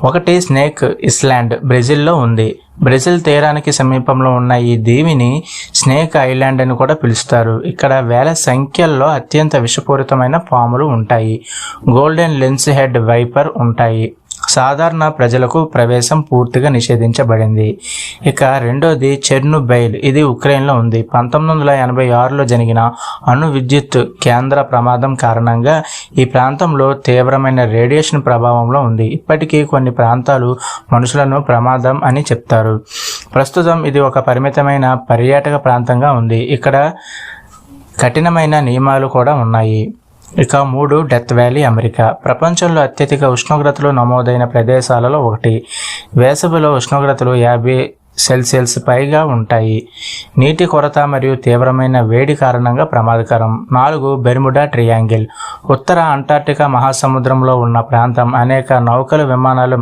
ఒకటి snake island బ్రెజిల్లో ఉంది. బ్రెజిల్ తీరానికి సమీపంలో ఉన్న ఈ దీవిని స్నేక్ ఐలాండ్ అని కూడా పిలుస్తారు. ఇక్కడ వేల సంఖ్యల్లో అత్యంత విషపూరితమైన పాములు ఉంటాయి. గోల్డెన్ లెన్స్ హెడ్ వైపర్ ఉంటాయి. సాధారణ ప్రజలకు ప్రవేశం పూర్తిగా నిషేధించబడింది. ఇక రెండోది చెర్నోబైల్. ఇది ఉక్రెయిన్లో ఉంది. 1986లో జరిగిన అణు విద్యుత్ కేంద్ర ప్రమాదం కారణంగా ఈ ప్రాంతంలో తీవ్రమైన రేడియేషన్ ప్రభావంలో ఉంది. ఇప్పటికీ కొన్ని ప్రాంతాలు మనుషులను ప్రమాదం అని చెప్తారు. ప్రస్తుతం ఇది ఒక పరిమితమైన పర్యాటక ప్రాంతంగా ఉంది. ఇక్కడ కఠినమైన నియమాలు కూడా ఉన్నాయి. ఇక 3 డెత్ వ్యాలీ అమెరికా. ప్రపంచంలో అత్యధిక ఉష్ణోగ్రతలు నమోదైన ప్రదేశాలలో ఒకటి. వేసవిలో ఉష్ణోగ్రతలు 50 సెల్సియస్ పైగా ఉంటాయి. నీటి కొరత మరియు తీవ్రమైన వేడి కారణంగా ప్రమాదకరం. 4 బెర్ముడా ట్రయాంగిల్. ఉత్తర అంటార్క్టికా మహాసముద్రంలో ఉన్న ప్రాంతం. అనేక నౌకలు, విమానాలు